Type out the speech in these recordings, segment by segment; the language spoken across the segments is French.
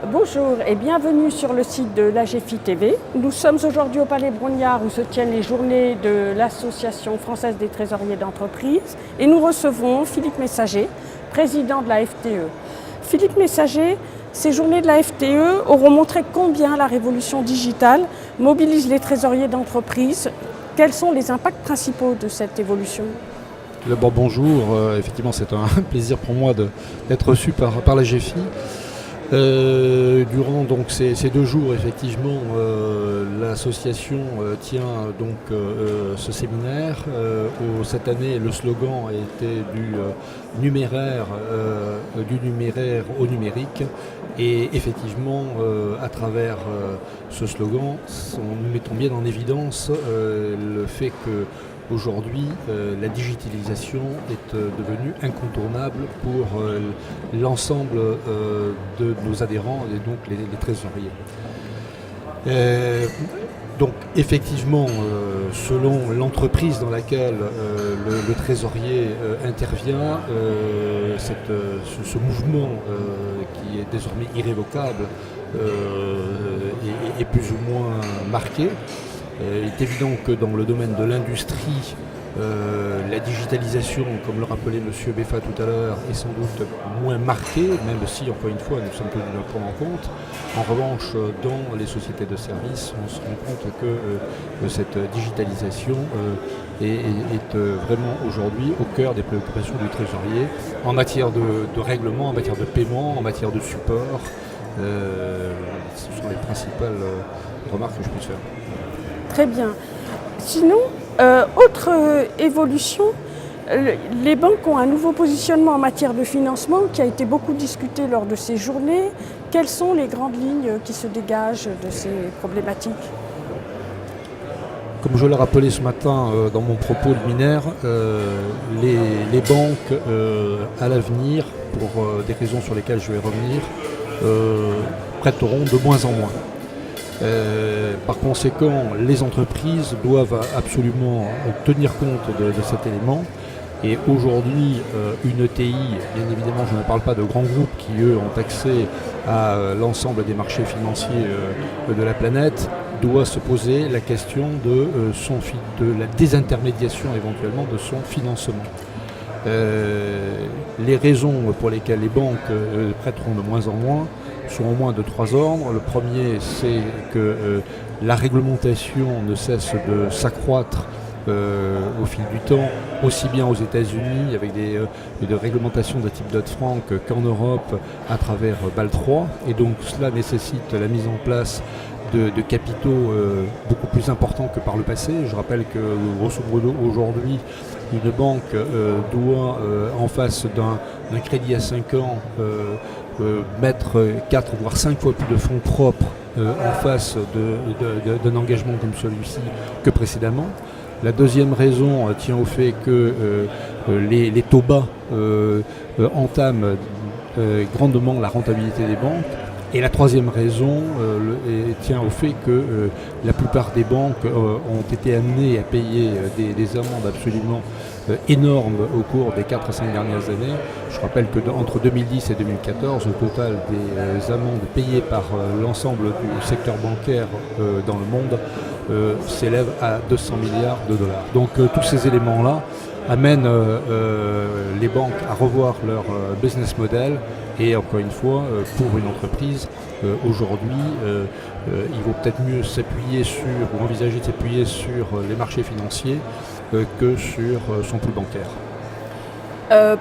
Bonjour et bienvenue sur le site de l'AGFI TV. Nous sommes aujourd'hui au Palais Brongniart où se tiennent les journées de l'Association française des trésoriers d'entreprise et nous recevons Philippe Messager, président de la FTE. Philippe Messager, ces journées de la FTE auront montré combien la révolution digitale mobilise les trésoriers d'entreprise. Quels sont les impacts principaux de cette évolution ? D'abord bonjour, effectivement c'est un plaisir pour moi d'être reçu par l'AGFI. Durant donc ces 2 jours, effectivement, l'association tient donc ce séminaire. Cette année, le slogan a été du numéraire au numérique. Et effectivement, à travers ce slogan, nous mettons bien en évidence le fait que aujourd'hui, la digitalisation est devenue incontournable pour l'ensemble de nos adhérents et donc les trésoriers. Donc effectivement, selon l'entreprise dans laquelle le trésorier intervient, ce mouvement qui est désormais irrévocable est plus ou moins marqué. Il est évident que dans le domaine de l'industrie, la digitalisation, comme le rappelait M. Beffa tout à l'heure, est sans doute moins marquée, même si, encore une fois, nous sommes tenus de le prendre en compte. En revanche, dans les sociétés de services, on se rend compte que cette digitalisation est vraiment aujourd'hui au cœur des préoccupations du trésorier, en matière de règlement, en matière de paiement, en matière de support. Ce sont les principales remarques que je puisse faire. Très bien. Sinon, autre évolution, les banques ont un nouveau positionnement en matière de financement qui a été beaucoup discuté lors de ces journées. Quelles sont les grandes lignes qui se dégagent de ces problématiques ? Comme je l'ai rappelé ce matin dans mon propos liminaire, les banques à l'avenir, pour des raisons sur lesquelles je vais revenir, prêteront de moins en moins. Par conséquent, les entreprises doivent absolument tenir compte de cet élément. Et aujourd'hui, une ETI, bien évidemment, je ne parle pas de grands groupes qui, eux, ont accès à l'ensemble des marchés financiers de la planète, doit se poser la question de la désintermédiation éventuellement de son financement. Les raisons pour lesquelles les banques prêteront de moins en moins sont au moins de 3 ordres. Le premier, c'est que la réglementation ne cesse de s'accroître au fil du temps, aussi bien aux États-Unis avec des réglementations de type Dodd-Frank qu'en Europe à travers BAL 3. Et donc cela nécessite la mise en place de capitaux beaucoup plus importants que par le passé. Je rappelle que grosso modo aujourd'hui, une banque doit en face d'un crédit à 5 ans mettre 4 voire 5 fois plus de fonds propres en face d'un engagement comme celui-ci que précédemment. La deuxième raison tient au fait que les taux bas entament grandement la rentabilité des banques. Et la troisième raison tient au fait que la plupart des banques ont été amenées à payer des amendes absolument énormes au cours des 4 à 5 dernières années. Je rappelle que entre 2010 et 2014, au total des amendes payées par l'ensemble du secteur bancaire dans le monde s'élèvent à 200 milliards de dollars. Donc tous ces éléments-là amènent les banques à revoir leur business model. Et encore une fois, pour une entreprise, aujourd'hui, il vaut peut-être mieux envisager de s'appuyer sur les marchés financiers que sur son pool bancaire.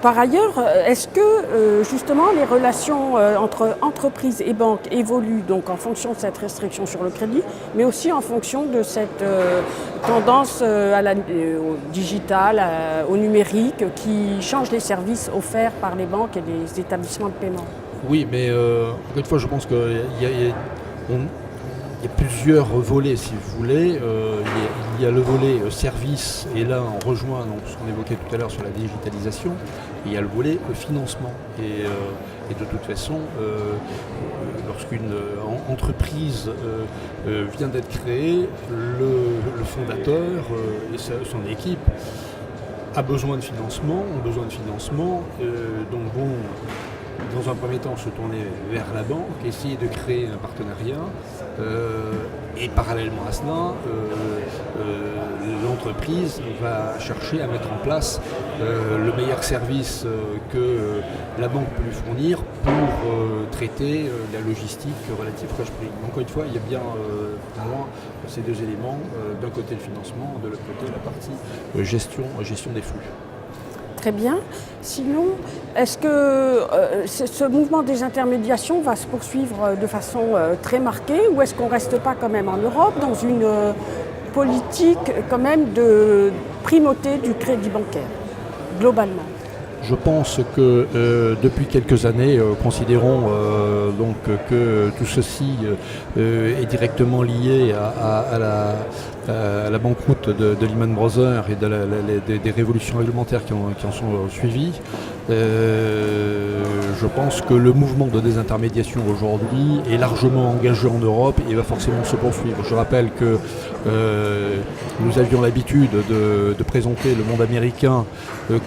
Par ailleurs, est-ce que justement les relations entre entreprises et banques évoluent donc en fonction de cette restriction sur le crédit, mais aussi en fonction de cette tendance au digital, au numérique, qui change les services offerts par les banques et les établissements de paiement ? Oui, mais encore une fois, je pense qu'il y a plusieurs volets, si vous voulez. Il y a le volet service, et là on rejoint donc, ce qu'on évoquait tout à l'heure sur la digitalisation. Et il y a le volet financement. Et de toute façon, lorsqu'une entreprise vient d'être créée, le fondateur et son équipe ont besoin de financement. Donc bon, dans un premier temps, se tourner vers la banque, essayer de créer un partenariat. Et parallèlement à cela, l'entreprise va chercher à mettre en place le meilleur service que la banque peut lui fournir pour traiter la logistique relative cash prix. Encore une fois, il y a bien pour moi ces deux éléments, d'un côté le financement, de l'autre côté la partie gestion des flux. Très bien. Sinon, est-ce que ce mouvement des intermédiations va se poursuivre de façon très marquée ou est-ce qu'on ne reste pas quand même en Europe dans une politique quand même de primauté du crédit bancaire, globalement? Je pense que depuis quelques années, considérons donc que tout ceci est directement lié à la banqueroute de Lehman Brothers et des révolutions réglementaires qui en sont suivies. Je pense que le mouvement de désintermédiation aujourd'hui est largement engagé en Europe et va forcément se poursuivre. Je rappelle que nous avions l'habitude de présenter le monde américain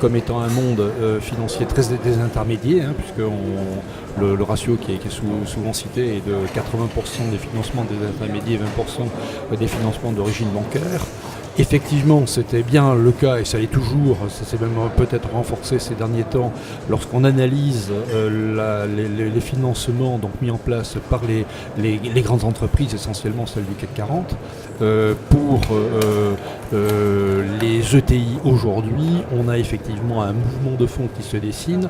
comme étant un monde financier très désintermédié, puisque le ratio qui est souvent cité est de 80% des financements désintermédiés et 20% des financements d'origine bancaire. Effectivement, c'était bien le cas, et ça l'est toujours, ça s'est même peut-être renforcé ces derniers temps, lorsqu'on analyse les financements donc, mis en place par les grandes entreprises, essentiellement celles du CAC 40. Pour les ETI aujourd'hui, on a effectivement un mouvement de fonds qui se dessine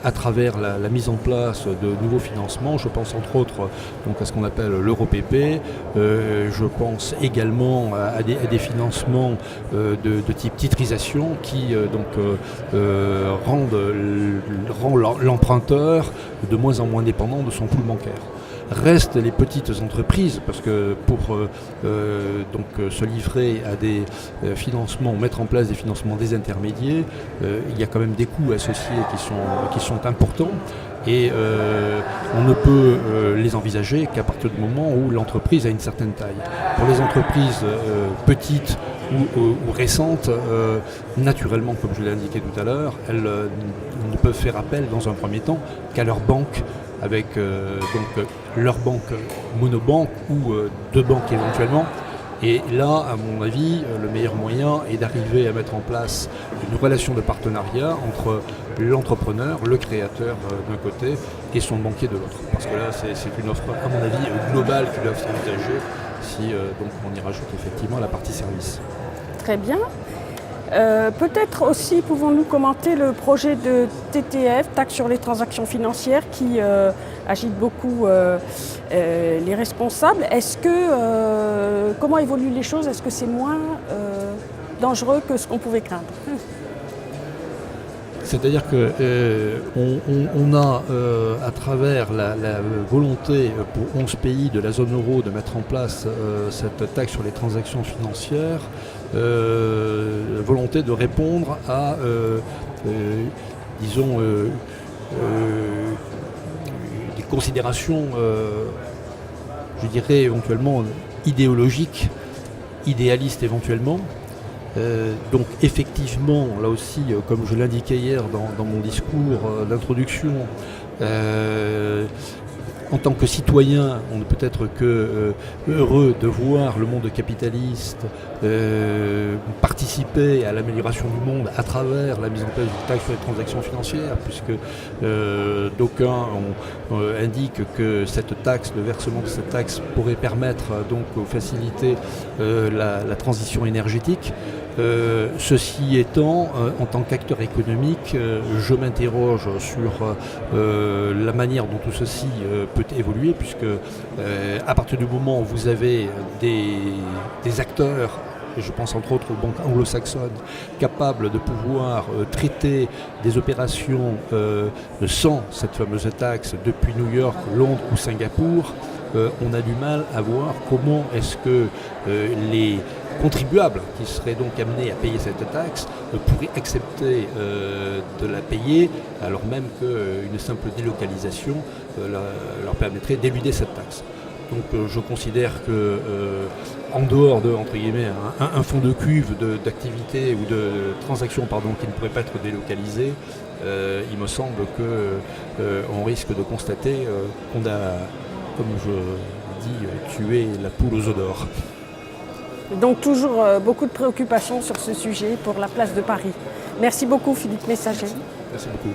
à travers la mise en place de nouveaux financements. Je pense entre autres donc, à ce qu'on appelle l'EuroPP, je pense également à des financements de type titrisation qui rend l'emprunteur de moins en moins dépendant de son pool bancaire. Restent les petites entreprises parce que pour se livrer à des financements, mettre en place des financements désintermédiés, il y a quand même des coûts associés qui sont importants. Et on ne peut les envisager qu'à partir du moment où l'entreprise a une certaine taille. Pour les entreprises petites ou récentes, naturellement, comme je l'ai indiqué tout à l'heure, elles ne peuvent faire appel dans un premier temps qu'à leur banque, avec leur banque monobanque ou deux banques éventuellement. Et là, à mon avis, le meilleur moyen est d'arriver à mettre en place une relation de partenariat entre l'entrepreneur, le créateur d'un côté et son banquier de l'autre. Parce que là, c'est une offre, à mon avis, globale qui doit s'envisager si on y rajoute effectivement la partie service. Très bien. Peut-être aussi pouvons-nous commenter le projet de TTF, taxe sur les transactions financières, qui agite beaucoup les responsables. Comment évoluent les choses? Est-ce que c'est moins dangereux que ce qu'on pouvait craindre? C'est-à-dire qu'on a, à travers la volonté pour 11 pays de la zone euro de mettre en place cette taxe sur les transactions financières, volonté de répondre à, des considérations, je dirais éventuellement idéologiques, idéalistes éventuellement. Donc effectivement, là aussi, comme je l'indiquais hier dans mon discours d'introduction, en tant que citoyen, on ne peut être que heureux de voir le monde capitaliste participer à l'amélioration du monde à travers la mise en place d'une taxe sur les transactions financières, puisque d'aucuns indiquent que cette taxe, le versement de cette taxe pourrait permettre donc faciliter la transition énergétique. Ceci étant, en tant qu'acteur économique, je m'interroge sur la manière dont tout ceci peut évoluer, puisque à partir du moment où vous avez des acteurs, et je pense entre autres aux banques anglo-saxonnes, capables de pouvoir traiter des opérations sans cette fameuse taxe depuis New York, Londres ou Singapour, on a du mal à voir comment est-ce que les contribuables qui seraient donc amenés à payer cette taxe pourraient accepter de la payer alors même qu'une simple délocalisation leur permettrait d'éluder cette taxe. Donc je considère que en dehors de, entre guillemets, un fonds de cuve d'activités ou de transactions qui ne pourraient pas être délocalisées, il me semble qu'on risque de constater qu'on a, comme je dis, tué la poule aux œufs d'or. Donc toujours beaucoup de préoccupations sur ce sujet pour la place de Paris. Merci beaucoup Philippe Messager. Merci beaucoup.